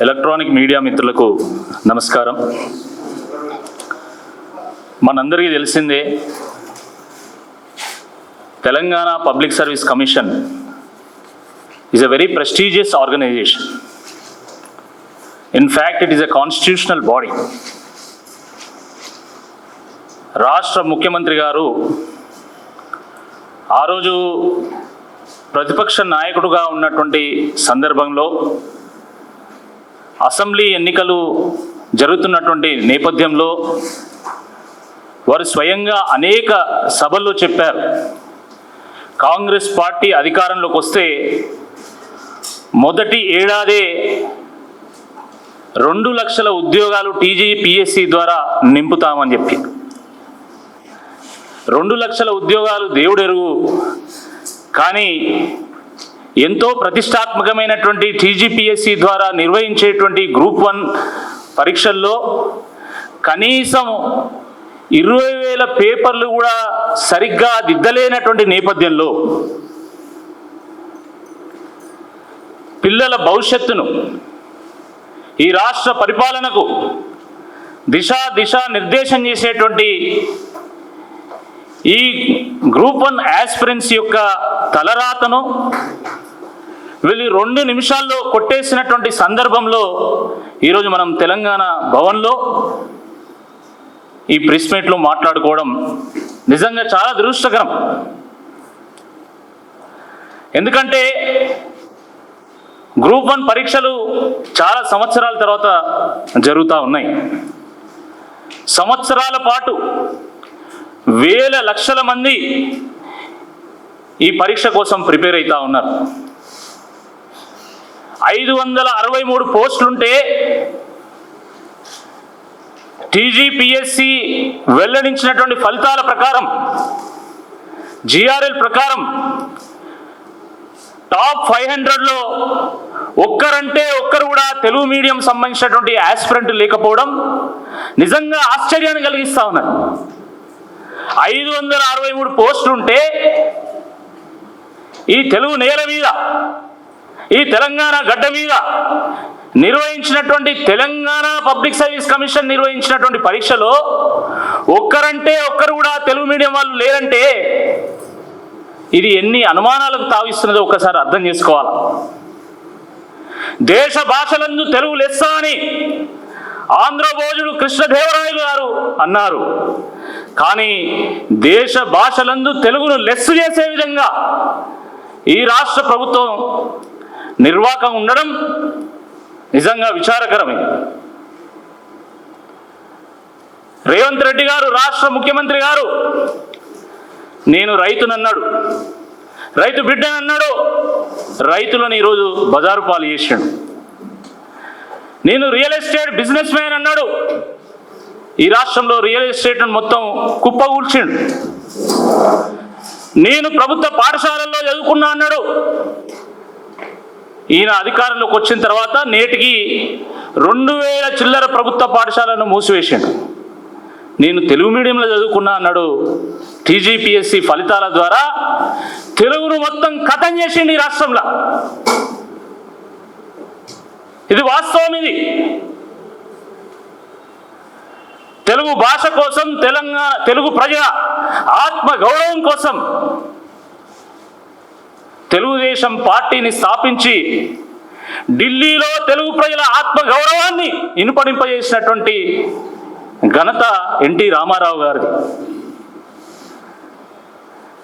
Electronic media మిత్రులకు నమస్కారం. మనందరికీ తెలిసిందే, Telangana public service commission is a very prestigious organization. In fact, it is a constitutional body. రాష్ట్ర ముఖ్యమంత్రి గారు ఆ రోజు ప్రతిపక్ష నాయకుడుగా ఉన్నటువంటి సందర్భంలో అసెంబ్లీ ఎన్నికలు జరుగుతున్నటువంటి నేపథ్యంలో వారు స్వయంగా అనేక సభల్లో చెప్పారు, కాంగ్రెస్ పార్టీ అధికారంలోకి వస్తే మొదటి ఏడాదే 2 లక్షల ఉద్యోగాలు టీజీపీఎస్సీ ద్వారా నింపుతామని చెప్పి. 2 లక్షల ఉద్యోగాలు దేవుడెరుగు, కానీ ఎంతో ప్రతిష్టాత్మకమైనటువంటి టీజీపీఎస్సీ ద్వారా నిర్వహించేటువంటి గ్రూప్ 1 పరీక్షల్లో కనీసం 20,000 పేపర్లు కూడా సరిగ్గా దిద్దలేనటువంటి నేపథ్యంలో పిల్లల భవిష్యత్తును, ఈ రాష్ట్ర పరిపాలనకు దిశ నిర్దేశం చేసేటువంటి ఈ గ్రూప్ 1 యాస్పిరెంట్స్ యొక్క తలరాతను వీళ్ళు 2 నిమిషాల్లో కొట్టేసినటువంటి సందర్భంలో ఈరోజు మనం తెలంగాణ భవన్లో ఈ ప్రెస్ మీట్లో మాట్లాడుకోవడం నిజంగా చాలా దురదృష్టకరం. ఎందుకంటే గ్రూప్ 1 పరీక్షలు చాలా సంవత్సరాల తర్వాత జరుగుతూ ఉన్నాయి. సంవత్సరాల పాటు వేల లక్షల మంది ఈ పరీక్ష కోసం ప్రిపేర్ అవుతూ ఉన్నారు. 563 పోస్టులుంటే టీజీపీఎస్సీ వెల్లడించినటువంటి ఫలితాల ప్రకారం, జిఆర్ఎల్ ప్రకారం టాప్ 500లో ఒక్కరంటే ఒక్కరు కూడా తెలుగు మీడియం సంబంధించినటువంటి యాస్పిరెంట్ లేకపోవడం నిజంగా ఆశ్చర్యాన్ని కలిగిస్తూ ఉన్నారు. 563 పోస్టులుంటే ఈ తెలుగు నేల మీద, ఈ తెలంగాణ గడ్డ మీద నిర్వహించినటువంటి తెలంగాణ పబ్లిక్ సర్వీస్ కమిషన్ నిర్వహించినటువంటి పరీక్షలో ఒక్కరంటే ఒక్కరు కూడా తెలుగు మీడియం వాళ్ళు లేరంటే ఇది ఎన్ని అనుమానాలకు తావిస్తున్నదో ఒక్కసారి అర్థం చేసుకోవాలి. దేశ భాషలందు తెలుగు లెస్స అని ఆంధ్రభోజుడు కృష్ణదేవరాయలు గారు అన్నారు. కానీ దేశ భాషలందు తెలుగును లెస్సు చేసే విధంగా ఈ రాష్ట్ర ప్రభుత్వం నిర్వాహకం ఉండడం నిజంగా విచారకరమే. రేవంత్ రెడ్డి గారు, రాష్ట్ర ముఖ్యమంత్రి గారు, నేను రైతునన్నాడు, రైతు బిడ్డనన్నాడు, రైతులను ఈరోజు బజారు పాలు చేసాడు. నేను రియల్ ఎస్టేట్ బిజినెస్ మ్యాన్ అన్నాడు, ఈ రాష్ట్రంలో రియల్ ఎస్టేట్ మొత్తం కుప్పగూల్చిండు. నేను ప్రభుత్వ పాఠశాలల్లో చదువుకున్నా అన్నాడు. ఈయన అధికారంలోకి వచ్చిన తర్వాత నేటికి 2,000 చిల్లర ప్రభుత్వ పాఠశాలను మూసివేసిండు. నేను తెలుగు మీడియంలో చదువుకున్నా అన్నాడు. టీజీపీఎస్సీ ఫలితాల ద్వారా తెలుగును మొత్తం ఖతం చేసిండు ఈ రాష్ట్రంలో. ఇది వాస్తవం. ఇది తెలుగు భాష కోసం, తెలుగు ప్రజల ఆత్మ గౌరవం కోసం తెలుగుదేశం పార్టీని స్థాపించి ఢిల్లీలో తెలుగు ప్రజల ఆత్మ గౌరవాన్ని ఇనుపడింపజేసినటువంటి ఘనత ఎన్టీ రామారావు గారిది.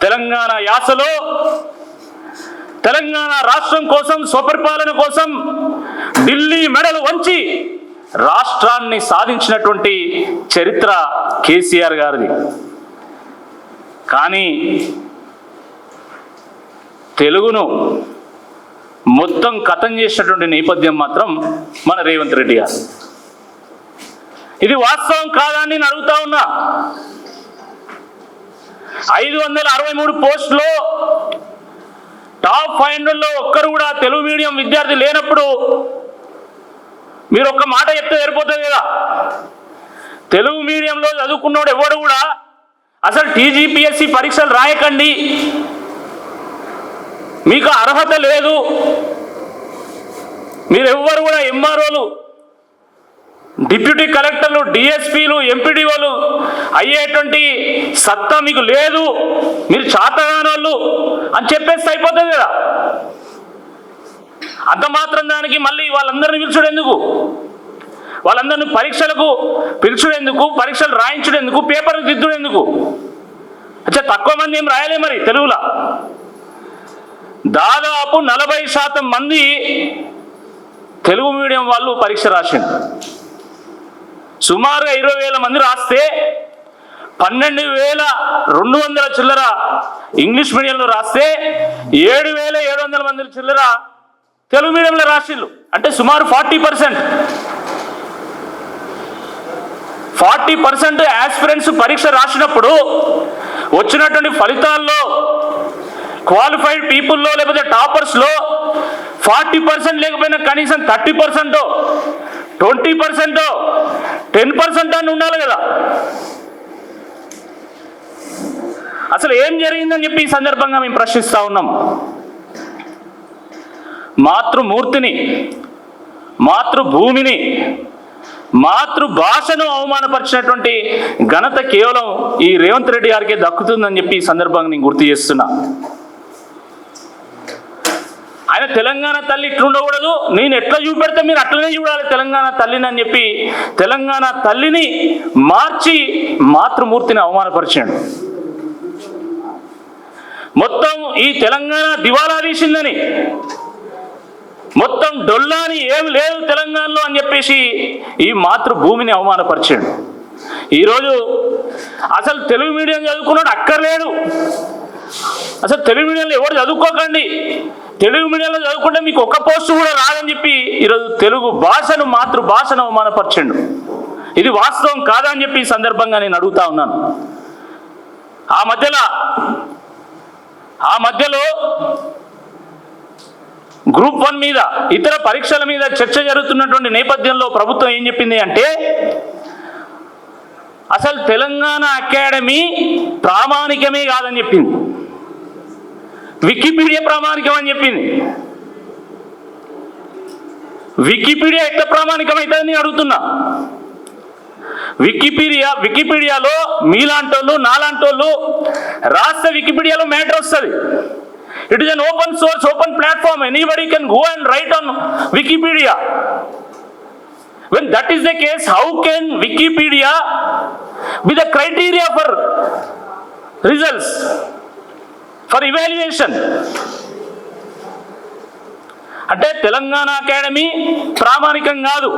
తెలంగాణ యాసలో తెలంగాణ రాష్ట్రం కోసం, స్వపరిపాలన కోసం ఢిల్లీ మెడలు వంచి రాష్ట్రాన్ని సాధించినటువంటి చరిత్ర కేసీఆర్ గారిది. కానీ తెలుగును మొత్తం ఖతం చేసినటువంటి నేపథ్యం మాత్రం మన రేవంత్ రెడ్డి గారు. ఇది వాస్తవం కాదా అని నేను అడుగుతా ఉన్నా. 563 పోస్టులో టాప్ 500లో ఒక్కరు కూడా తెలుగు మీడియం విద్యార్థి లేనప్పుడు మీరు ఒక్క మాట చెప్తే సరిపోతుంది కదా. తెలుగు మీడియంలో చదువుకున్నోడు ఎవడు కూడా అసలు టీజీపీఎస్సీ పరీక్షలు రాయకండి, మీకు అర్హత లేదు, మీరెవ్వరు కూడా ఎంఆర్ఓలు, డిప్యూటీ కలెక్టర్లు, డిఎస్పీలు, ఎంపీడీఓలు అయ్యేటువంటి సత్తా మీకు లేదు, మీరు చాతగానోళ్ళు అని చెప్పేస్తే అయిపోతుంది కదా. అంత మాత్రం దానికి మళ్ళీ వాళ్ళందరినీ పిలుచుడెందుకు, వాళ్ళందరినీ పరీక్షలకు పిలుచుడెందుకు, పరీక్షలు రాయించుడెందుకు, పేపర్లు దిద్దుడెందుకు? అచ్చా తక్కువ మంది ఏం రాయలే మరి తెలుగులో. దాదాపు 40% మంది తెలుగు మీడియం వాళ్ళు పరీక్ష రాసింది. సుమారుగా 20,000 మంది రాస్తే 12,200 చిల్లర ఇంగ్లీష్ మీడియంలో రాస్తే 7,700 మంది చిల్లర తెలుగు మీడియంలో రాసిండ్రు. అంటే సుమారు 40% యాస్పిరెంట్స్ పరీక్ష రాసినప్పుడు వచ్చినటువంటి ఫలితాల్లో క్వాలిఫైడ్ పీపుల్లో లేకపోతే టాపర్స్లో 40% లేకపోయినా కనీసం 30%, 20%, 10% అని ఉండాలి కదా. అసలు ఏం జరిగిందని చెప్పి ఈ సందర్భంగా మేము ప్రశ్నిస్తూ ఉన్నాం. మాతృమూర్తిని, మాతృభూమిని, మాతృభాషను అవమానపరిచినటువంటి ఘనత కేవలం ఈ రేవంత్ రెడ్డి గారికే దక్కుతుందని చెప్పి ఈ సందర్భంగా నేను గుర్తు చేస్తున్నా. ఆయన తెలంగాణ తల్లి ఇట్లుండకూడదు, నేను ఎట్లా చూపెడితే మీరు అట్లనే చూడాలి తెలంగాణ తల్లిని అని చెప్పి తెలంగాణ తల్లిని మార్చి మాతృమూర్తిని అవమానపరిచాడు. మొత్తం ఈ తెలంగాణ దివాలా తీసిందని, మొత్తం డొల్లాని ఏం లేదు తెలంగాణలో అని చెప్పేసి ఈ మాతృభూమిని అవమానపరిచాడు. ఈరోజు అసలు తెలుగు మీడియం చదువుకున్నాడు అక్కర్లేడు, అసలు తెలుగు మీడియంలో ఎవరు చదువుకోకండి, తెలుగు మీడియంలో చదువుకుంటే మీకు ఒక్క పోస్టు కూడా రాదని చెప్పి ఈరోజు తెలుగు భాషను, మాతృభాషను అవమానపరిచాడు. ఇది వాస్తవం కాదని చెప్పి ఈ సందర్భంగా నేను అడుగుతా ఉన్నాను. ఆ మధ్యలో గ్రూప్ 1 మీద, ఇతర పరీక్షల మీద చర్చ జరుగుతున్నటువంటి నేపథ్యంలో ప్రభుత్వం ఏం చెప్పింది అంటే అసలు తెలంగాణ అకాడమీ ప్రామాణికమే కాదని చెప్పింది, వికీపీడియా ప్రామాణికం అని చెప్పింది. వికీపీడియా ఎట్లా ప్రామాణికం అవుతుందని నేను అడుగుతున్నా. వికీపీడియాలో మీలాంటోళ్ళు, నాలాంటోళ్ళు రాస్తే వికీపీడియాలో మ్యాటర్ వస్తుంది. It is an open source, open platform. Anybody can go and write on Wikipedia. When that is the case, how can Wikipedia be the criteria for results, for evaluation? అంటే Telangana academy ప్రామాణికం కాదు,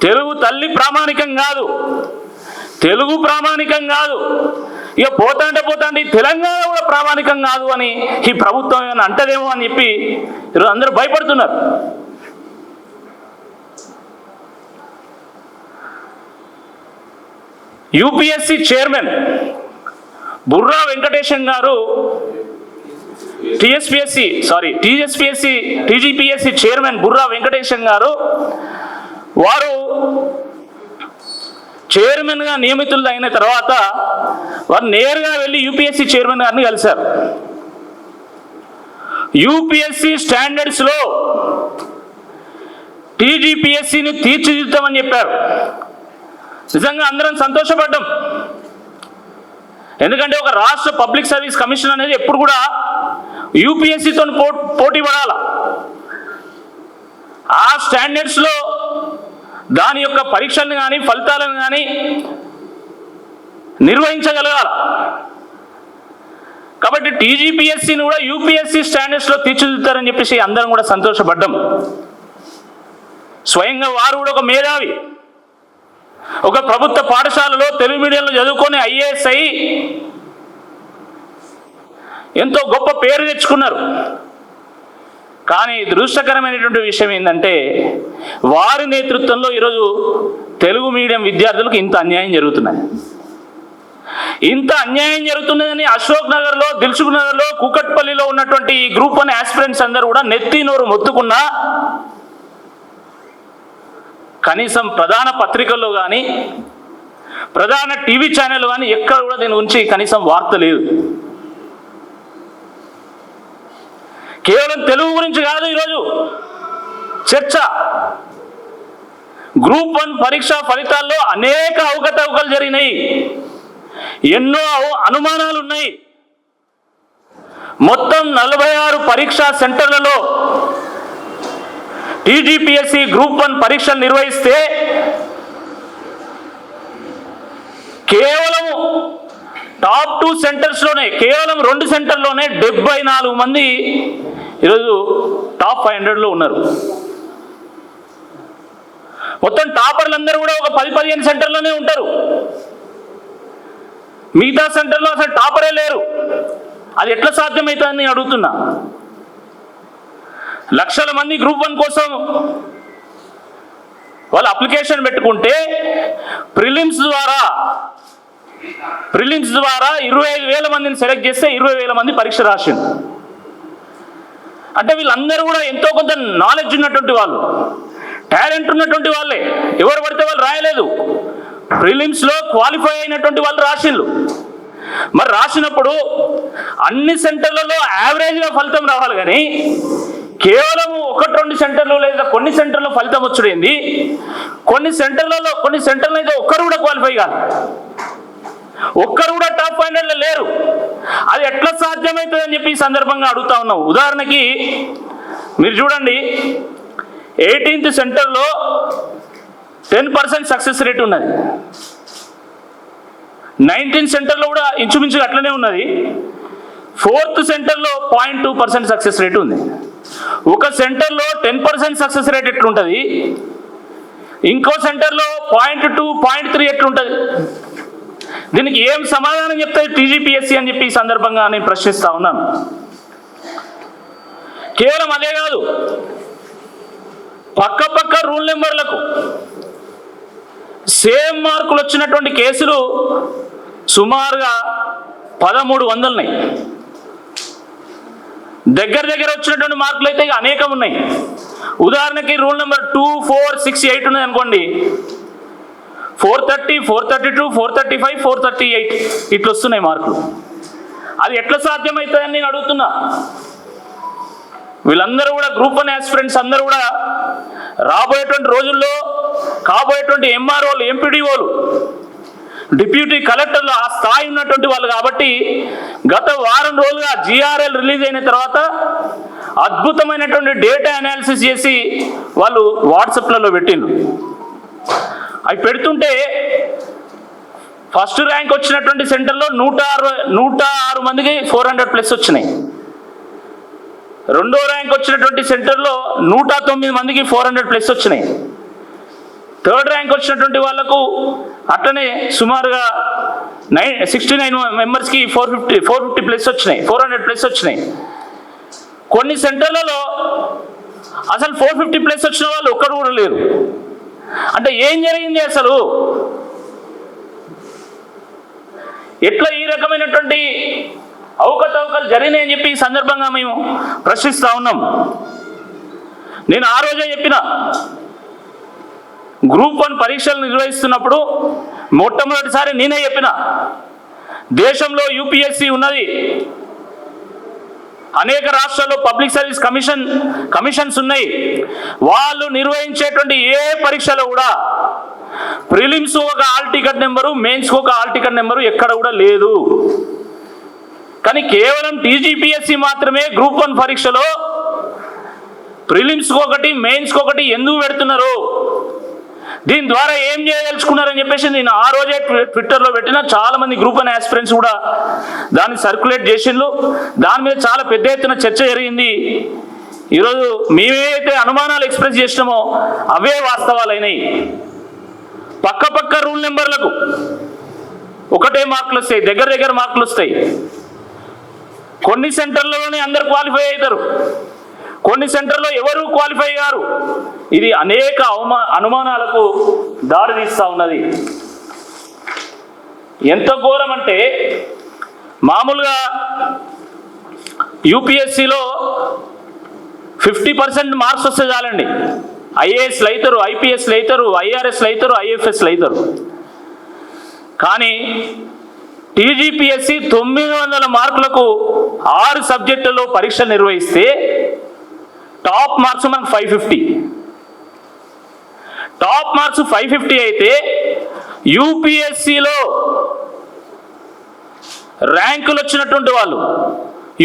తెలుగు తల్లి ప్రామాణికం కాదు, తెలుగు ప్రామాణికం కాదు, ఇక పోతాంటే తెలంగాణ కూడా ప్రామాణికం కాదు అని ఈ ప్రభుత్వం ఏమైనా అంటదేమో అని చెప్పి ఈరోజు అందరూ భయపడుతున్నారు. యూపీఎస్సీ చైర్మన్ బుర్రా వెంకటేశం గారు టీజీపీఎస్సీ చైర్మన్ బుర్రా వెంకటేశం గారు వారు చైర్మన్గా నియమితులు అయిన తర్వాత వారు నేరుగా వెళ్ళి యూపీఎస్సీ చైర్మన్ గారిని కలిశారు. యూపీఎస్సీ స్టాండర్డ్స్లో టీజీపీఎస్సీని తీర్చిదిద్దామని చెప్పారు. నిజంగా అందరం సంతోషపడ్డాం. ఎందుకంటే ఒక రాష్ట్ర పబ్లిక్ సర్వీస్ కమిషన్ అనేది ఎప్పుడు కూడా యూపీఎస్సీతో పోటీ పడాల. ఆ స్టాండర్డ్స్లో దాని యొక్క పరీక్షలను కానీ ఫలితాలను కానీ నిర్వహించగలగాలి. కాబట్టి టీజీపీఎస్సీని కూడా యూపీఎస్సీ స్టాండర్డ్స్లో తీర్చిదిద్దారని చెప్పేసి అందరం కూడా సంతోషపడ్డాం. స్వయంగా వారు కూడా ఒక మేధావి, ఒక ప్రభుత్వ పాఠశాలలో తెలుగు మీడియంలో చదువుకొని ఐఏఎస్ అయ్యి ఎంతో గొప్ప పేరు తెచ్చుకున్నారు. కానీ దురదృష్టకరమైనటువంటి విషయం ఏంటంటే వారి నేతృత్వంలో ఈరోజు తెలుగు మీడియం విద్యార్థులకు ఇంత అన్యాయం జరుగుతున్నది. ఇంత అన్యాయం జరుగుతున్నదని అశోక్ నగర్లో, దిల్సుఖ్ నగర్లో, కూకట్పల్లిలో ఉన్నటువంటి ఈ గ్రూప్ 1 ఆస్పిరెంట్స్ అందరూ కూడా నెత్తి నోరు మొత్తుకున్నా కనీసం ప్రధాన పత్రికల్లో కానీ ప్రధాన టీవీ ఛానల్ కానీ ఎక్కడ కూడా దీని గురించి కనీసం వార్త లేదు. కేవలం తెలుగు గురించి కాదు, ఈరోజు చర్చ. గ్రూప్ 1 పరీక్ష ఫలితాల్లో అనేక అవకతవకలు జరిగినాయి, ఎన్నో అనుమానాలు ఉన్నాయి. మొత్తం 46 పరీక్షా సెంటర్లలో టీజీపీఎస్సీ గ్రూప్ 1 పరీక్షలు నిర్వహిస్తే కేవలం టాప్ 2 సెంటర్స్లోనే, కేవలం 2 సెంటర్లోనే 74 మంది ఈరోజు టాప్ 500లో ఉన్నారు. మొత్తం టాపర్లందరూ కూడా ఒక 10-15 సెంటర్లోనే ఉంటారు. మిగతా సెంటర్లో అసలు టాపరే లేరు. అది ఎట్లా సాధ్యమవుతుందని నేను అడుగుతున్నా. లక్షల మంది గ్రూప్ 1 కోసం వాళ్ళు అప్లికేషన్ పెట్టుకుంటే ప్రిలిమ్స్ ద్వారా 25,000 మందిని సెలెక్ట్ చేస్తే 20,000 మంది పరీక్ష రాసింది. అంటే వీళ్ళందరూ కూడా ఎంతో కొంత నాలెడ్జ్ ఉన్నటువంటి వాళ్ళు, టాలెంట్ ఉన్నటువంటి వాళ్ళే. ఎవరు పడితే వాళ్ళు రాయలేదు. ప్రిలిమ్స్లో క్వాలిఫై అయినటువంటి వాళ్ళు రాసిళ్ళు. మరి రాసినప్పుడు అన్ని సెంటర్లలో యావరేజ్గా ఫలితం రావాలి, కానీ కేవలం 1-2 సెంటర్లు లేదా కొన్ని సెంటర్లో ఫలితం వచ్చుడైంది. కొన్ని సెంటర్లలో అయితే ఒక్కరు కూడా క్వాలిఫై కాదు, ఒక్కరు కూడా టాప్ 500లో లేరు. అది ఎట్లా సాధ్యమవుతుందని చెప్పి ఈ సందర్భంగా అడుగుతా ఉన్నాం. ఉదాహరణకి మీరు చూడండి, 18th సెంటర్లో 10% సక్సెస్ రేట్ ఉన్నది. 19th సెంటర్లో కూడా ఇంచుమించుగా అట్లనే ఉన్నది. 4th సెంటర్లో 0.2% సక్సెస్ రేట్ ఉంది. ఒక సెంటర్లో 10% సక్సెస్ రేట్ ఎట్లుంటుంది, ఇంకో సెంటర్లో 0.2, 0.3 ఎట్లుంటుంది? దీనికి ఏం సమాధానం చెప్తాయి టీజీపీఎస్సీ అని చెప్పి ఈ సందర్భంగా నేను ప్రశ్నిస్తా ఉన్నాను. కేవలం అదే కాదు, పక్క రూల్ నెంబర్లకు సేమ్ మార్కులు వచ్చినటువంటి కేసులు సుమారుగా 1300 ఉన్నాయి. దగ్గర వచ్చినటువంటి మార్కులు అయితే అనేకం ఉన్నాయి. ఉదాహరణకి రూల్ నెంబర్ 2, 4, 6, 8 ఉన్నది అనుకోండి. 430, 432, 435, 438 ఇట్లా వస్తున్నాయి మార్కులు. అది ఎట్లా సాధ్యమవుతుందని నేను అడుగుతున్నా. వీళ్ళందరూ కూడా గ్రూప్ 1 ఆస్పిరెంట్స్ అందరూ కూడా రాబోయేటువంటి రోజుల్లో కాబోయేటువంటి ఎంఆర్ఓలు, ఎంపీడీఓలు, డిప్యూటీ కలెక్టర్లు ఆ స్థాయి ఉన్నటువంటి వాళ్ళు. కాబట్టి గత వారం రోజులుగా జిఆర్ఎల్ రిలీజ్ అయిన తర్వాత అద్భుతమైనటువంటి డేటా అనాలిసిస్ చేసి వాళ్ళు వాట్సాప్లలో పెట్టిండ్రు. అవి పెడుతుంటే ఫస్ట్ ర్యాంక్ వచ్చినటువంటి సెంటర్లో 106 మందికి 400+ వచ్చినాయి. రెండో ర్యాంక్ వచ్చినటువంటి సెంటర్లో 109 మందికి 400+ వచ్చినాయి. థర్డ్ ర్యాంక్ వచ్చినటువంటి వాళ్లకు అట్లనే సుమారుగా 69 మెంబర్స్కి 450+ వచ్చినాయి, 400+ వచ్చినాయి. కొన్ని సెంటర్లలో అసలు 450+ వచ్చిన వాళ్ళు ఒక్కడు కూడా లేరు. అంటే ఏం జరిగింది అసలు? ఎట్లా ఈ రకమైనటువంటి అవకతవకలు జరిగినాయని చెప్పి ఈ సందర్భంగా మేము ప్రశ్నిస్తూ ఉన్నాం. నేను ఆ రోజే చెప్పిన, గ్రూప్ 1 పరీక్షలు నిర్వహిస్తున్నప్పుడు మొట్టమొదటిసారి నేనే చెప్పిన, దేశంలో యూపీఎస్సీ ఉన్నది, అనేక రాష్ట్రాల్లో పబ్లిక్ సర్వీస్ కమిషన్స్ ఉన్నాయి. వాళ్ళు నిర్వహించేటువంటి ఏ పరీక్షలో కూడా ప్రిలిమ్స్ ఒక హాల్ టికెట్ నెంబరు, మెయిన్స్కి ఒక హాల్ టికెట్ నెంబరు ఎక్కడ కూడా లేదు. కానీ కేవలం టీజీపీఎస్సీ మాత్రమే గ్రూప్ 1 పరీక్షలో ప్రిలిమ్స్కి ఒకటి, మెయిన్స్కి ఒకటి ఎందుకు పెడుతున్నారు, దీని ద్వారా ఏం చేయదలుచుకున్నారని చెప్పేసి నేను ఆ రోజే ట్విట్టర్లో పెట్టిన. చాలా మంది గ్రూప్ 1 ఆస్పిరెంట్స్ కూడా దాన్ని సర్క్యులేట్ చేసిండ్రు. దాని మీద చాలా పెద్ద ఎత్తున చర్చ జరిగింది. ఈరోజు మేమేదైతే అనుమానాలు ఎక్స్ప్రెస్ చేసినామో అవే వాస్తవాలైనాయి. పక్క రూల్ నెంబర్లకు ఒకటే మార్కులు వస్తాయి, దగ్గర మార్కులు వస్తాయి. కొన్ని సెంటర్లలోనే అందరు క్వాలిఫై అవుతారు, కొన్ని సెంటర్లో ఎవరు క్వాలిఫై గారు. ఇది అనేక అనుమానాలకు దారితీస్తూ ఉన్నది. ఎంత ఘోరం అంటే, మామూలుగా యూపీఎస్సీలో 50% మార్క్స్ వస్తే చాలండి. ఐఏఎస్లు అవుతారు, ఐపీఎస్లు అవుతారు, ఐఆర్ఎస్లు అవుతారు, ఐఎఫ్ఎస్లు అవుతారు. కానీ టీజీపీఎస్సీ 900 మార్కులకు 6 సబ్జెక్టులలో పరీక్ష నిర్వహిస్తే టాప్ మార్క్స్ మనకు 550. టాప్ మార్క్స్ 550 అయితే యూపీఎస్సీలో ర్యాంకులు వచ్చినటువంటి వాళ్ళు,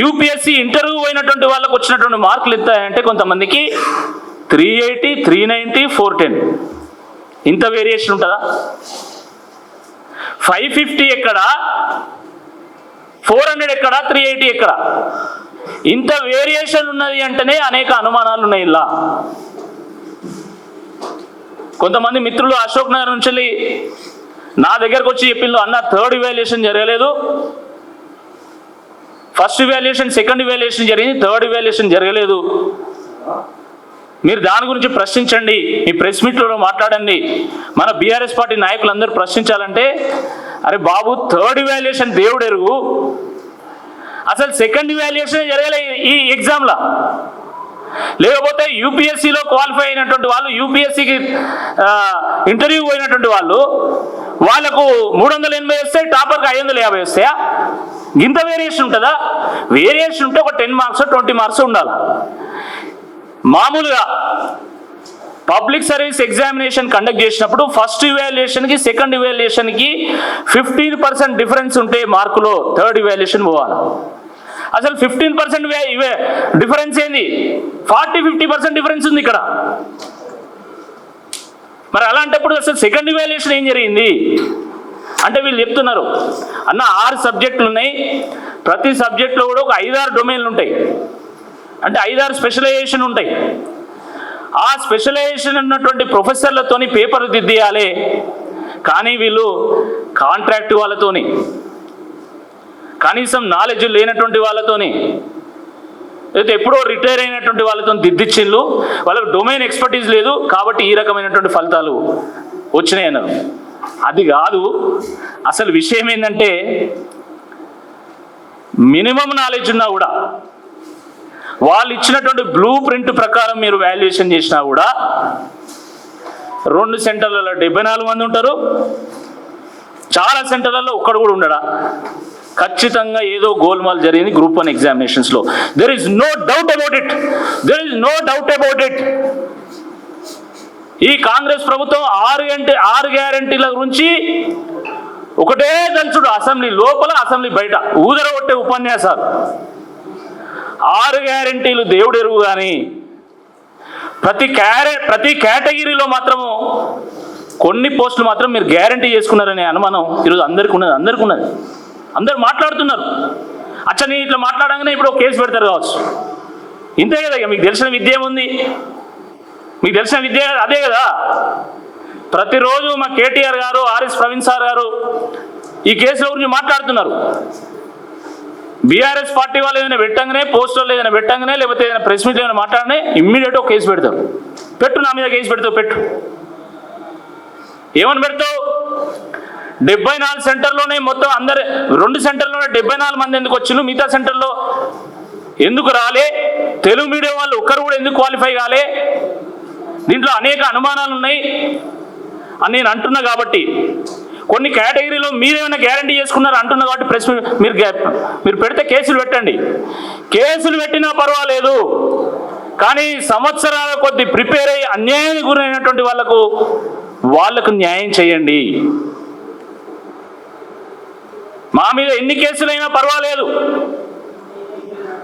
యూపీఎస్సీ ఇంటర్వ్యూ అయినటువంటి వాళ్ళకు వచ్చినటువంటి మార్కులు ఎత్తాయంటే కొంతమందికి 380, 390, 410. ఇంత వేరియేషన్ ఉంటుందా? 550 ఎక్కడ, 400 ఎక్కడ, 380 ఎక్కడ? ఇంత వేరియేషన్ ఉన్నది అంటేనే అనేక అనుమానాలు ఉన్నాయి. ఇలా కొంతమంది మిత్రులు అశోక్ నగర్ నుంచి నా దగ్గరకు వచ్చి చెప్పిండు, అన్న థర్డ్ ఇవాల్యుయేషన్ జరగలేదు, ఫస్ట్ ఇవాల్యుయేషన్ సెకండ్ ఇవాల్యుయేషన్ జరిగింది, థర్డ్ ఇవాల్యుయేషన్ జరగలేదు, మీరు దాని గురించి ప్రశ్నించండి, మీ ప్రెస్ మీట్లో మాట్లాడండి, మన బీఆర్ఎస్ పార్టీ నాయకులందరూ ప్రశ్నించాలంటే, అరే బాబు థర్డ్ ఇవాల్యుయేషన్ దేవుడు ఎరుగు, అసలు సెకండ్ ఇవాల్యుయేషన్ జరగలే ఈ ఎగ్జామ్లో. లేకపోతే యూపీఎస్సీలో క్వాలిఫై అయినటువంటి వాళ్ళు, యూపీఎస్సీకి ఇంటర్వ్యూ పోయినటువంటి వాళ్ళకు 380 వస్తాయి, టాపర్కి 550 వస్తాయా? ఇంత వేరియేషన్ ఉంటుందా? వేరియేషన్ ఉంటే ఒక 10 మార్క్స్ 20 మార్క్స్ ఉండాలి. మామూలుగా పబ్లిక్ సర్వీస్ ఎగ్జామినేషన్ కండక్ట్ చేసినప్పుడు ఫస్ట్ ఇవాల్యుయేషన్కి సెకండ్ ఇవాల్యుయేషన్కి 15% డిఫరెన్స్ ఉంటే మార్కులో థర్డ్ ఇవాల్యుయేషన్ పోవాలి. అసలు 15% డిఫరెన్స్ ఏంది? 40-50% డిఫరెన్స్ ఉంది ఇక్కడ. మరి అలాంటప్పుడు అసలు సెకండ్ ఇవాల్యుయేషన్ ఏం జరిగింది అంటే వీళ్ళు చెప్తున్నారు, అన్న 6 సబ్జెక్టులు ఉన్నాయి, ప్రతి సబ్జెక్టులో కూడా ఒక 5-6 డొమైన్లు ఉంటాయి, అంటే 5-6 స్పెషలైజేషన్ ఉంటాయి. ఆ స్పెషలైజేషన్ ఉన్నటువంటి ప్రొఫెసర్లతోని పేపర్ దిద్దేయాలి. కానీ వీళ్ళు కాంట్రాక్ట్ వాళ్ళతోని, కనీసం నాలెడ్జ్ లేనటువంటి వాళ్ళతోని, అయితే ఎప్పుడో రిటైర్ అయినటువంటి వాళ్ళతో దిద్దిచ్చిళ్ళు, వాళ్ళకు డొమైన్ ఎక్స్పర్టీస్ లేదు కాబట్టి ఈ రకమైనటువంటి ఫలితాలు వచ్చినాయి అన్నారు. అది కాదు, అసలు విషయం ఏంటంటే మినిమం నాలెడ్జ్ ఉన్నా కూడా వాళ్ళు ఇచ్చినటువంటి బ్లూ ప్రింట్ ప్రకారం మీరు వాల్యుయేషన్ చేసినా కూడా 2 సెంటర్లలో 74 మంది ఉంటారు, చాలా సెంటర్లలో ఒక్కడు కూడా ఉండడా? ఖచ్చితంగా ఏదో గోల్మాల్ జరిగింది గ్రూప్ 1 ఎగ్జామినేషన్స్లో. There is no doubt about it, there is no doubt about it. ఈ కాంగ్రెస్ ప్రభుత్వం 6 గ్యారంటీల గురించి ఒకటే తెలుసుడు, అసెంబ్లీ లోపల అసెంబ్లీ బయట ఊదరగొట్టే ఉపన్యాసాలు. 6 గ్యారంటీలు దేవుడు ఎరుగు, కానీ ప్రతి కేటగిరీలో మాత్రము కొన్ని పోస్టులు మాత్రం మీరు గ్యారంటీ చేసుకున్నారనే అనుమానం ఈరోజు అందరికీ ఉన్నది. అందరు మాట్లాడుతున్నారు. అచ్చా నేను ఇట్లా మాట్లాడంగానే ఇప్పుడు కేసు పెడతారు కావచ్చు, ఇంతే కదా. ఇక మీకు తెలిసిన విద్య ఏముంది? మీకు తెలిసిన విద్య అదే కదా. ప్రతిరోజు మా కేటీఆర్ గారు, ఆర్ఎస్ ప్రవీణ్ సార్ గారు ఈ కేసుల గురించి మాట్లాడుతున్నారు. బీఆర్ఎస్ పార్టీ వాళ్ళు ఏదైనా పెట్టంగానే, పోస్టర్లు ఏదైనా పెట్టంగానే, లేకపోతే ఏదైనా ప్రెస్ మీట్ ఏదైనా మాట్లాడనే ఇమ్మీడియట్ ఒక కేసు పెడతారు. పెట్టు, నా మీద కేసు పెడతావు, పెట్టు. ఏమని పెడతావు? 74 సెంటర్లోనే మొత్తం 2 సెంటర్లోనే 74 మంది ఎందుకు వచ్చిండ్రు, మిగతా సెంటర్లో ఎందుకు రాలే, తెలుగు మీడియం వాళ్ళు ఒక్కరు కూడా ఎందుకు క్వాలిఫై కాలే, దీంట్లో అనేక అనుమానాలు ఉన్నాయి అని నేను అంటున్నా. కాబట్టి కొన్ని కేటగిరీలో మీరేమైనా గ్యారంటీ చేసుకున్నారు అంటున్నా కాబట్టి ప్రెస్ మీరు పెడితే కేసులు పెట్టండి, కేసులు పెట్టినా పర్వాలేదు, కానీ సంవత్సరాల కొద్ది ప్రిపేర్ అయ్యి అన్యాయానికి గురైనటువంటి వాళ్ళకు న్యాయం చేయండి. మా మీద ఎన్ని కేసులైనా పర్వాలేదు,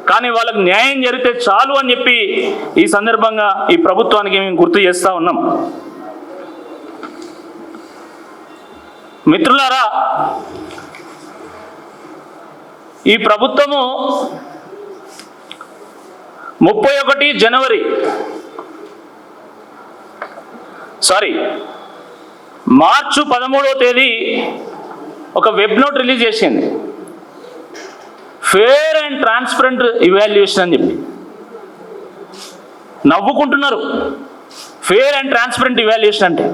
కానీ వాళ్ళకు న్యాయం జరిగితే చాలు అని చెప్పి ఈ సందర్భంగా ఈ ప్రభుత్వానికి మేము గుర్తు చేస్తూ ఉన్నాం. మిత్రులారా, ఈ ప్రభుత్వము 31 జనవరి మార్చి 13వ తేదీ ఒక వెబ్ నోట్ రిలీజ్ చేసింది, ఫేర్ అండ్ ట్రాన్స్పరెంట్ ఇవాల్యుయేషన్ అని చెప్పి. నవ్వుకుంటున్నారు ఫేర్ అండ్ ట్రాన్స్పరెంట్ ఇవాల్యుయేషన్ అంటే.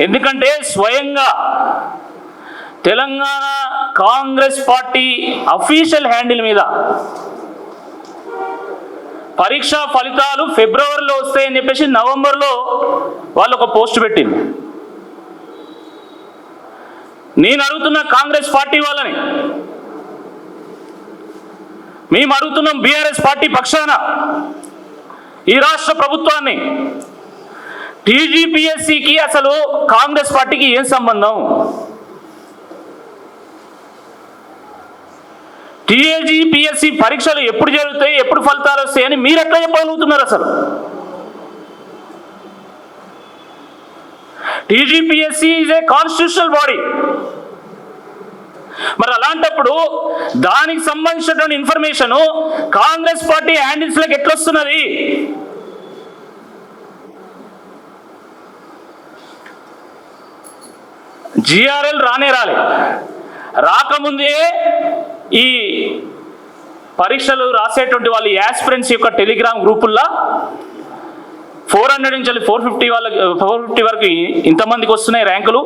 ఎందుకంటే స్వయంగా Telangana Congress party official handle మీద పరీక్షా ఫలితాలు ఫిబ్రవరిలో వస్తాయని చెప్పేసి నవంబర్లో వాళ్ళు ఒక పోస్ట్ పెట్టింది. నేను అడుగుతున్న కాంగ్రెస్ పార్టీ వాళ్ళని, మేము అడుగుతున్నాం బీఆర్ఎస్ పార్టీ పక్షాన ఈ రాష్ట్ర ప్రభుత్వాన్ని, టీజీపీఎస్సీకి అసలు కాంగ్రెస్ పార్టీకి ఏం సంబంధం? టీజీపీఎస్సీ పరీక్షలు ఎప్పుడు జరుగుతాయి, ఎప్పుడు ఫలితాలు వస్తాయని మీరు ఎట్లా చెప్పగలుగుతున్నారు? అసలు TGPSC is a constitutional body. మరి అలాంటప్పుడు దానికి సంబంధించినటువంటి ఇన్ఫర్మేషన్ కాంగ్రెస్ పార్టీ హ్యాండిల్స్లోకి ఎట్లా వస్తున్నది? జిఆర్ఎల్ రాకముందే ఈ పరీక్షలు రాసేటువంటి వాళ్ళు యాస్పిరెంట్స్ యొక్క టెలిగ్రామ్ గ్రూపుల్లో 400 నుంచి 450 వరకు ఇంతమందికి వస్తున్నాయి ర్యాంకులు.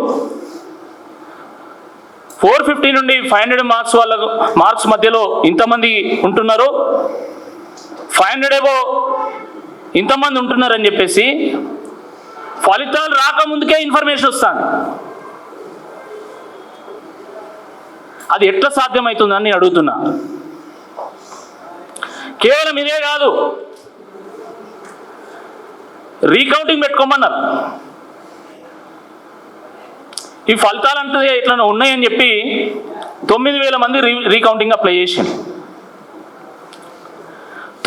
450 నుండి 500 మార్క్స్ మధ్యలో ఇంతమంది ఉంటున్నారు, 500 ఏవో ఇంతమంది ఉంటున్నారని చెప్పేసి ఫలితాలు రాకముందుకే ఇన్ఫర్మేషన్ వస్తుంది. అది ఎట్లా సాధ్యమవుతుందని నేను అడుగుతున్నా. కేవలం ఇదే కాదు, రీకౌంటింగ్ పెట్టుకోమన్నారు. ఈ ఫలితాలు అంటే ఇట్లా ఉన్నాయని చెప్పి 9,000 మంది రీకౌంటింగ్ అప్లై చేసింది.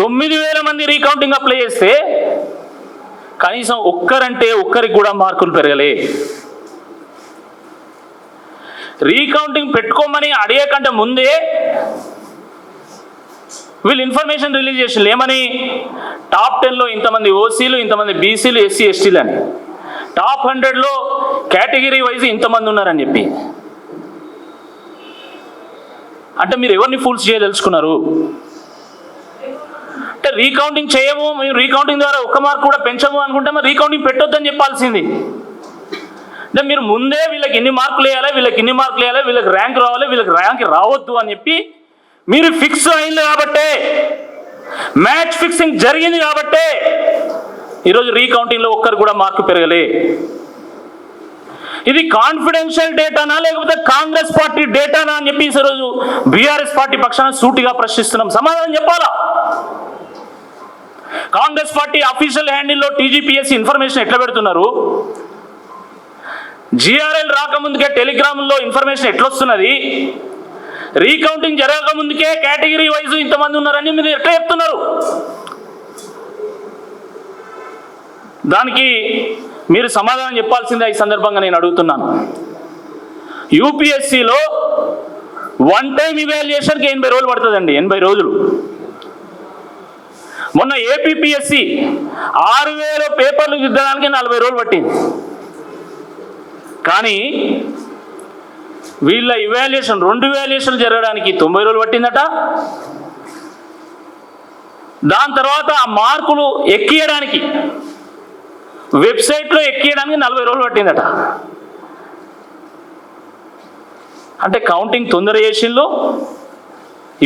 9,000 మంది రీకౌంటింగ్ అప్లై చేస్తే కనీసం ఒక్కరికి కూడా మార్కులు పెరగలే. రీకౌంటింగ్ పెట్టుకోమని అడిగే కంటే ముందే వీళ్ళు ఇన్ఫర్మేషన్ రిలీజ్ చేసింది. ఏమని? టాప్ 10లో ఇంతమంది ఓసీలు, ఇంతమంది బీసీలు, ఎస్సీ ఎస్టీలు అని, టాప్ 100లో కేటగిరీ వైజ్ ఇంతమంది ఉన్నారని చెప్పి. అంటే మీరు ఎవరిని ఫూల్స్ చేయదలుచుకున్నారు? అంటే రీకౌంటింగ్ చేయము, మేము రీకౌంటింగ్ ద్వారా ఒక్క మార్క్ కూడా పెంచము అనుకుంటే మరి రీకౌంటింగ్ పెట్టొద్దని చెప్పాల్సింది. అంటే మీరు ముందే వీళ్ళకి ఇన్ని మార్కులు వేయాలి, వీళ్ళకి ర్యాంక్ రావాలి, వీళ్ళకి ర్యాంక్ రావద్దు అని చెప్పి మీరు ఫిక్స్ అయింది కాబట్టే, మ్యాచ్ ఫిక్సింగ్ జరిగింది కాబట్టే ఈరోజు రీకౌంటింగ్లో ఒక్కరు కూడా మార్కు పెరగలే. ఇది కాన్ఫిడెన్షియల్ డేటానా లేకపోతే కాంగ్రెస్ పార్టీ డేటానా అని చెప్పి ఈరోజు బీఆర్ఎస్ పార్టీ పక్షాన సూటిగా ప్రశ్నిస్తున్నాం. సమాధానం చెప్పాలా? కాంగ్రెస్ పార్టీ అఫీషియల్ హ్యాండిల్లో టీజీపీఎస్సీ ఇన్ఫర్మేషన్ ఎట్లా పెడుతున్నారు? జిఆర్ఎల్ రాకముందుకే టెలిగ్రామ్లో ఇన్ఫర్మేషన్ ఎట్లొస్తున్నది? రీకౌంటింగ్ జరగకముందుకే కేటగిరీ వైజ్ ఇంతమంది ఉన్నారని మీరు ఎట్లా చెప్తున్నారు? దానికి మీరు సమాధానం చెప్పాల్సిందే ఈ సందర్భంగా నేను అడుగుతున్నాను. యూపీఎస్సీలో వన్ టైం ఇవాల్యుయేషన్కి 80 రోజులు పడుతుందండి, 80 రోజులు. మొన్న ఏపీపీఎస్సీ 6,000 పేపర్లు దిద్దడానికి 40 రోజులు పట్టింది. కానీ వీళ్ళ ఇవాల్యుయేషన్ 2 ఇవాల్యుయేషన్లు జరగడానికి 90 రోజులు పట్టిందట. దాని తర్వాత ఆ మార్కులు ఎక్కియడానికి వెబ్సైట్లో ఎక్కియడానికి 40 రోజులు పట్టిందట. అంటే కౌంటింగ్ తొందర చేసిండ్రు,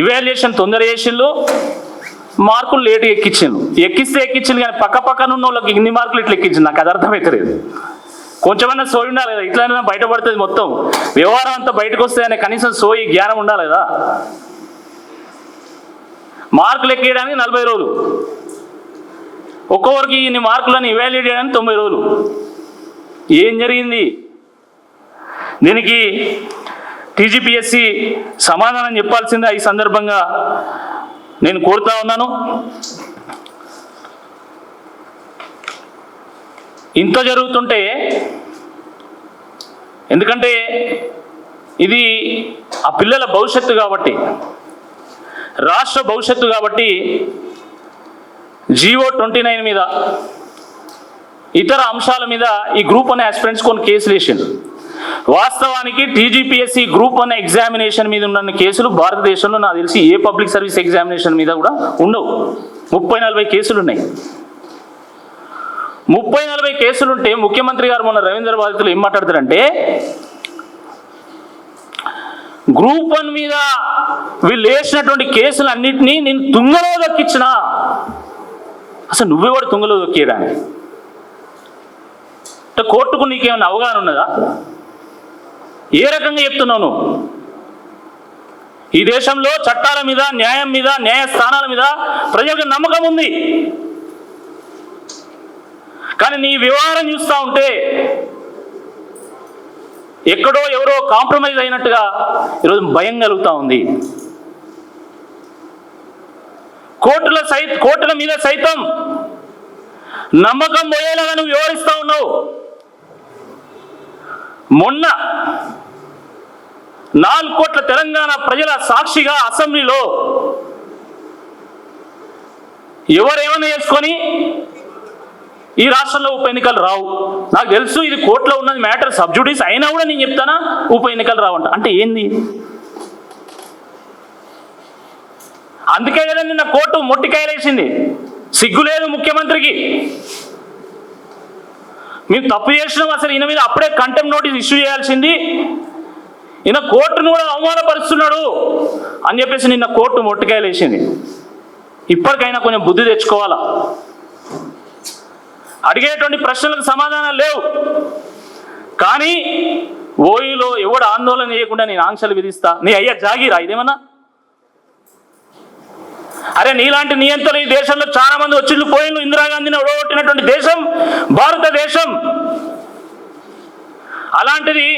ఇవాల్యుయేషన్ తొందర చేసిండ్రు, మార్కులు లేటుగా ఎక్కించింది కానీ పక్కన ఉన్న వాళ్ళకి ఇన్ని మార్కులు ఇట్లా ఎక్కించింది. నాకు అది అర్థమవుతలేదు. కొంచెమన్నా సోయి ఉండాలి కదా, ఇట్లైనా బయటపడుతుంది మొత్తం వ్యవహారం అంతా బయటకు వస్తాయనే కనీసం సోయి జ్ఞానం ఉండాలి కదా. మార్కులు ఎక్కేయడానికి 40 రోజులు, ఒక్కొక్కరికి ఇన్ని మార్కులను ఇవాల్యుయేట్ చేయడానికి 90 రోజులు. ఏం జరిగింది? దీనికి టీజీపీఎస్సీ సమాధానం చెప్పాల్సిందే ఈ సందర్భంగా నేను కోరుతా ఉన్నాను. ఇంత జరుగుతుంటే, ఎందుకంటే ఇది ఆ పిల్లల భవిష్యత్తు కాబట్టి, రాష్ట్ర భవిష్యత్తు కాబట్టి జీవో 29 మీద ఇతర అంశాల మీద ఈ గ్రూప్ 1 ఆస్పిరెంట్స్ కొన్ని కేసులు వేసిండు. వాస్తవానికి టీజీపీఎస్సీ గ్రూప్ 1 ఎగ్జామినేషన్ మీద ఉన్న కేసులు భారతదేశంలో నాకు తెలిసి ఏ పబ్లిక్ సర్వీస్ ఎగ్జామినేషన్ మీద కూడా ఉండవు. 30-40 కేసులు ఉన్నాయి. 30-40 కేసులుంటే ముఖ్యమంత్రి గారు మొన్న రవీంద్ర బాధితులు ఏం మాట్లాడతారంటే, గ్రూప్ 1 మీద వీళ్ళు వేసినటువంటి కేసులన్నింటినీ నేను తుంగలో దొక్కించిన. అసలు నువ్వే కూడా తుంగలో దొక్కేయడానికి అంటే కోర్టుకు నీకేమైనా అవగాహన ఉన్నదా? ఏ రకంగా చెప్తున్నావు నువ్వు? ఈ దేశంలో చట్టాల మీద, న్యాయం మీద, న్యాయస్థానాల మీద ప్రజలకు నమ్మకం ఉంది. కానీ కానీ నీ వ్యవహారం చూస్తూ ఉంటే ఎక్కడో ఎవరో కాంప్రమైజ్ అయినట్టుగా ఈరోజు భయం కలుగుతూ ఉంది. కోర్టుల మీద సైతం నమ్మకం పోయేలాగా నువ్వు వ్యవహరిస్తూ ఉన్నావు. మొన్న 4 కోట్ల తెలంగాణ ప్రజల సాక్షిగా అసెంబ్లీలో ఎవరేమైనా చేసుకొని ఈ రాష్ట్రంలో ఉప ఎన్నికలు రావు. నాకు తెలుసు ఇది కోర్టులో ఉన్నది మ్యాటర్ సబ్జుడిస్ అయినా కూడా నేను చెప్తానా ఉప ఎన్నికలు రావంట. అంటే ఏంది? అందుకే కదా నిన్న కోర్టు మొట్టికాయలేసింది. సిగ్గు లేదు ముఖ్యమంత్రికి. మేము తప్పు చేసినాం, అసలు ఈయన మీద అప్పుడే కంటెంప్ట్ నోటీస్ ఇష్యూ చేయాల్సింది, ఈయన కోర్టును కూడా అవమానపరుస్తున్నాడు అని చెప్పేసి నిన్న కోర్టు మొట్టికాయలేసింది. ఇప్పటికైనా కొంచెం బుద్ధి తెచ్చుకోవాలా. అడిగేటువంటి ప్రశ్నలకు సమాధానాలు లేవు. కానీ ఓయిలో ఎవడు ఆందోళన చేయకుండా నేను ఆంక్షలు విధిస్తా, నీ అయ్యా జాగీరా ఇదేమన్నా? అరే నీలాంటి నియంత్రణ ఈ దేశంలో చాలా మంది వచ్చిళ్ళు పోయిళ్ళు. ఇందిరాగాంధీని ఓడగొట్టినటువంటి దేశం భారతదేశం. అలాంటిది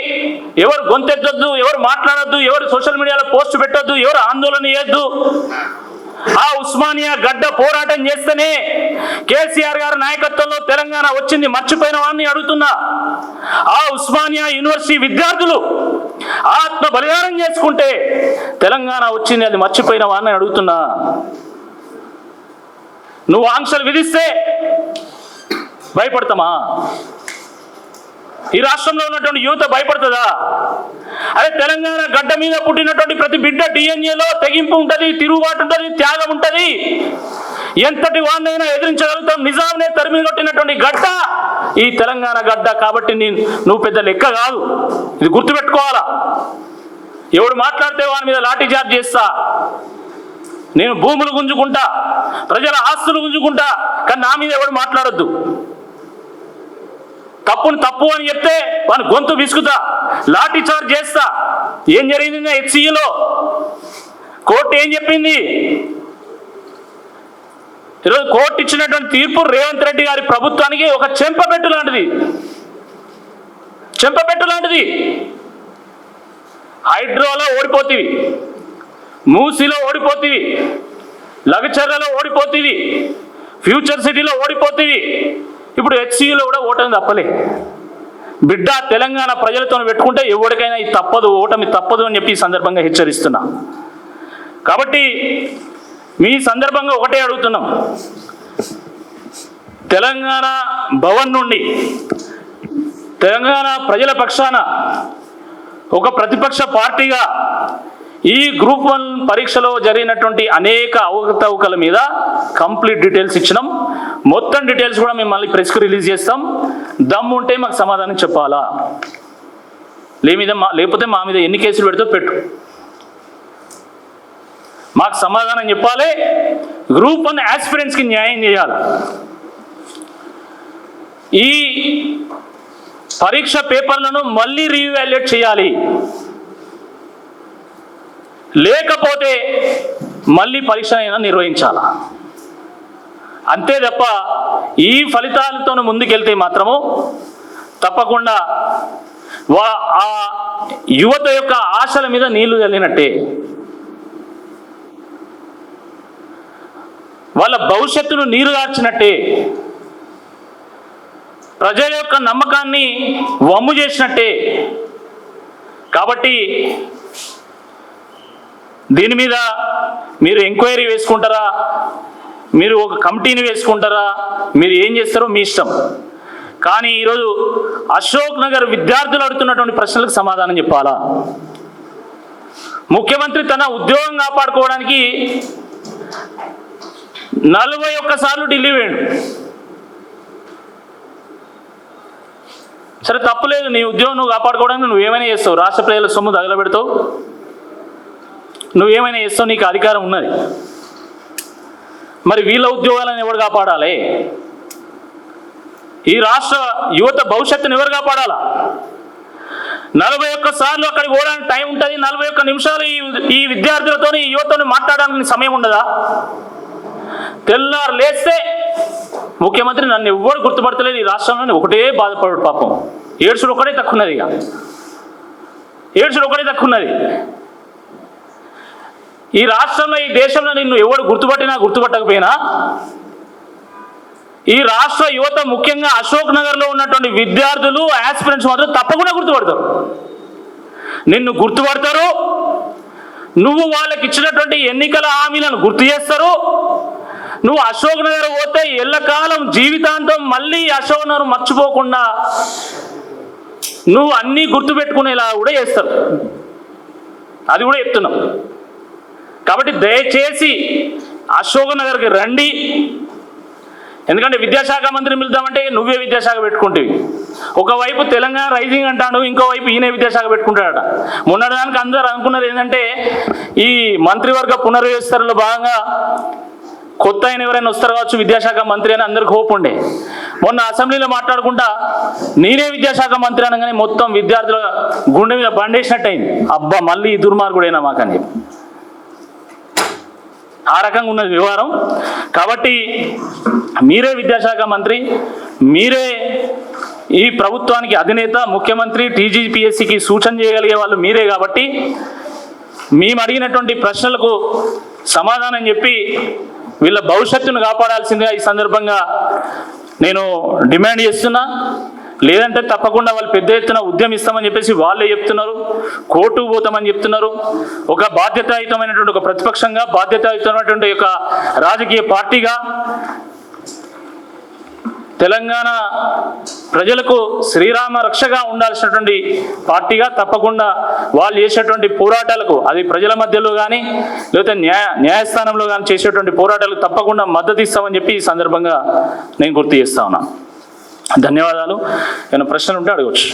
ఎవరు గొంతెత్తొద్దు, ఎవరు మాట్లాడొద్దు, ఎవరు సోషల్ మీడియాలో పోస్ట్ పెట్టొద్దు, ఎవరు ఆందోళన చేయొద్దు. ఆ ఉస్మానియా గడ్డ పోరాటం చేస్తేనే కేసీఆర్ గారి నాయకత్వంలో తెలంగాణ వచ్చింది. మర్చిపోయిన వాడిని అడుగుతున్నా. ఆ ఉస్మానియా యూనివర్సిటీ విద్యార్థులు ఆత్మ బలిదానం చేసుకుంటే తెలంగాణ వచ్చింది, అది మర్చిపోయిన వాడిని అడుగుతున్నా. నువ్వు ఆంక్షలు విధిస్తే భయపడతామా? ఈ రాష్ట్రంలో ఉన్నటువంటి యువత భయపడుతుందా? అదే తెలంగాణ గడ్డ మీద పుట్టినటువంటి ప్రతి బిడ్డ డిఎన్ఏలో తెగింపు ఉంటుంది, తిరుగుబాటు ఉంటుంది, త్యాగం ఉంటుంది. ఎంతటి వాడినైనా ఎదిరించగలుగుతాం. నిజాంనే తరిమి కొట్టినటువంటి గడ్డ ఈ తెలంగాణ గడ్డ. కాబట్టి నువ్వు పెద్ద లెక్క కాదు, ఇది గుర్తుపెట్టుకోవాలా. ఎవడు మాట్లాడితే వాని మీద లాఠీ చార్జ్ చేస్తా, నేను భూములు గుంజుకుంటా, ప్రజల ఆస్తులు గుంజుకుంటా, కానీ నా మీద ఎవడు మాట్లాడొద్దు. తప్పును తప్పు అని చెప్తే వాని గొంతు విసుకుతా, లాఠీ చార్జ్ చేస్తా. ఏం జరిగింది హెచ్సిలో? కోర్టు ఏం చెప్పింది? ఈరోజు కోర్టు ఇచ్చినటువంటి తీర్పు రేవంత్ రెడ్డి గారి ప్రభుత్వానికి ఒక చెంపపెట్టు లాంటిది. చెంపపెట్టు లాంటిది. హైడ్రోలో ఓడిపోతీవి, మూసీలో ఓడిపోతీవి, లగచర్లలో ఓడిపోతీవి, ఫ్యూచర్ సిటీలో ఓడిపోతీవి. ఇప్పుడు హెచ్సిలో కూడా ఓటమి తప్పలే. బిడ్డ తెలంగాణ ప్రజలతో పెట్టుకుంటే ఎవరికైనా ఇది తప్పదు, ఓటమి తప్పదు అని చెప్పి ఈ సందర్భంగా హెచ్చరిస్తున్నా. కాబట్టి మీ సందర్భంగా ఒకటే అడుగుతున్నాం. తెలంగాణ భవన్ నుండి తెలంగాణ ప్రజల పక్షాన ఒక ప్రతిపక్ష పార్టీగా ఈ గ్రూప్ 1 పరీక్షలో జరిగినటువంటి అనేక అవకతవకల మీద కంప్లీట్ డీటెయిల్స్ ఇచ్చినాం. మొత్తం డీటెయిల్స్ కూడా మేము మళ్ళీ ప్రెస్కి రిలీజ్ చేస్తాం. దమ్ము ఉంటే మాకు సమాధానం చెప్పాలా, లేకపోతే మా మీద ఎన్ని కేసులు పెడితే పెట్టు, మాకు సమాధానం చెప్పాలి. గ్రూప్ 1 ఆస్పిరెంట్స్కి న్యాయం చేయాలి. ఈ పరీక్ష పేపర్లను మళ్ళీ రీవాల్యుయేట్ చేయాలి. లేకపోతే మళ్ళీ పరీక్ష అయినా నిర్వహించాలా. అంతే తప్ప ఈ ఫలితాలతో ముందుకెళ్తే మాత్రము తప్పకుండా ఆ యువత యొక్క ఆశల మీద నీళ్లు చల్లినట్టే. వాళ్ళ భవిష్యత్తును నీరుగార్చినట్టే. ప్రజల యొక్క నమ్మకాన్ని వమ్ము చేసినట్టే. కాబట్టి దీని మీద మీరు ఎంక్వైరీ వేసుకుంటారా, మీరు ఒక కమిటీని వేసుకుంటారా, మీరు ఏం చేస్తారో మీ ఇష్టం. కానీ ఈరోజు అశోక్ నగర్ విద్యార్థులు అడుగుతున్నటువంటి ప్రశ్నలకు సమాధానం చెప్పాలా. ముఖ్యమంత్రి తన ఉద్యోగం కాపాడుకోవడానికి 41 సార్లు ఢిల్లీ వేయండు. సరే తప్పులేదు, నీ ఉద్యోగం నువ్వు కాపాడుకోవడానికి నువ్వేమైనా చేస్తావు. రాష్ట్ర ప్రజల సొమ్ము తగలబెడతావు, నువ్వేమైనా చేస్తావు, నీకు అధికారం ఉన్నది. మరి వీళ్ళ ఉద్యోగాలను ఎవరు కాపాడాలి? ఈ రాష్ట్ర యువత భవిష్యత్తును ఎవరు కాపాడాలా? 41 సార్లు అక్కడికి పోవడానికి టైం ఉంటుంది. 41 నిమిషాలు ఈ విద్యార్థులతో ఈ యువతతో మాట్లాడడానికి సమయం ఉండదా? తెల్లారు లేస్తే ముఖ్యమంత్రి నన్ను ఎవ్వరు గుర్తుపడతలేదు ఈ రాష్ట్రంలోని ఒకటే బాధపడు పాపం. ఏడ్చుడు ఒకటే తక్కువ ఉన్నది, ఇక ఏడ్చుడు ఒకటే తక్కువ ఉన్నది. ఈ రాష్ట్రంలో ఈ దేశంలో నిన్ను ఎవడు గుర్తుపట్టినా గుర్తుపట్టకపోయినా ఈ రాష్ట్ర యువత ముఖ్యంగా అశోక్ నగర్లో ఉన్నటువంటి విద్యార్థులు ఆస్పిరెంట్స్ మాత్రం తప్పకుండా గుర్తుపడతారు. నిన్ను గుర్తుపడతారు, నువ్వు వాళ్ళకి ఇచ్చినటువంటి ఎన్నికల హామీలను గుర్తు చేస్తారు. నువ్వు అశోక్ నగర్ పోతే ఎల్లకాలం జీవితాంతం మళ్ళీ అశోక్ నగర్ మర్చిపోకుండా నువ్వు అన్నీ గుర్తుపెట్టుకునేలా కూడా చేస్తారు. అది కూడా చెప్తున్నాం. కాబట్టి దయచేసి అశోక్ నగర్కి రండి. ఎందుకంటే విద్యాశాఖ మంత్రిని పిలుద్దామంటే నువ్వే విద్యాశాఖ పెట్టుకుంటేవి. ఒకవైపు తెలంగాణ రైజింగ్ అంటాడు, ఇంకోవైపు ఈయనే విద్యాశాఖ పెట్టుకుంటాడట. మొన్నటిదానికి అందరూ అనుకున్నది ఏంటంటే ఈ మంత్రివర్గ పునర్వ్యవస్థలో భాగంగా కొత్త ఆయన ఎవరైనా వస్తారు కావచ్చు విద్యాశాఖ మంత్రి అని అందరికి హోప్ ఉండే. మొన్న అసెంబ్లీలో మాట్లాడుకుంటా నేనే విద్యాశాఖ మంత్రి అనగానే మొత్తం విద్యార్థుల గుండె మీద బండేసినట్టు అయింది. అబ్బా మళ్ళీ ఈ దుర్మార్గుడైనా మాకని ఆ రకంగా ఉన్నది వ్యవహారం. కాబట్టి మీరే విద్యాశాఖ మంత్రి, మీరే ఈ ప్రభుత్వానికి అధినేత, ముఖ్యమంత్రి, టీజీపీఎస్సీకి సూచన చేయగలిగే వాళ్ళు మీరే. కాబట్టి మేము అడిగినటువంటి ప్రశ్నలకు సమాధానం చెప్పి వీళ్ళ భవిష్యత్తును కాపాడాల్సిందిగా ఈ సందర్భంగా నేను డిమాండ్ చేస్తున్నా. లేదంటే తప్పకుండా వాళ్ళు పెద్ద ఎత్తున ఉద్యమిస్తామని చెప్పేసి వాళ్ళే చెప్తున్నారు, కోర్టుకు పోతామని చెప్తున్నారు. ఒక బాధ్యతాయుతమైనటువంటి ఒక ప్రతిపక్షంగా, బాధ్యతాయుతమైనటువంటి ఒక రాజకీయ పార్టీగా, తెలంగాణ ప్రజలకు శ్రీరామ రక్షగా ఉండాల్సినటువంటి పార్టీగా తప్పకుండా వాళ్ళు చేసేటువంటి పోరాటాలకు, అది ప్రజల మధ్యలో కానీ లేకపోతే న్యాయస్థానంలో కానీ చేసేటువంటి పోరాటాలకు తప్పకుండా మద్దతు ఇస్తామని చెప్పి ఈ సందర్భంగా నేను గుర్తు చేస్తా ఉన్నా. ధన్యవాదాలు. ఏమైనా ప్రశ్నలు ఉంటే అడగవచ్చు.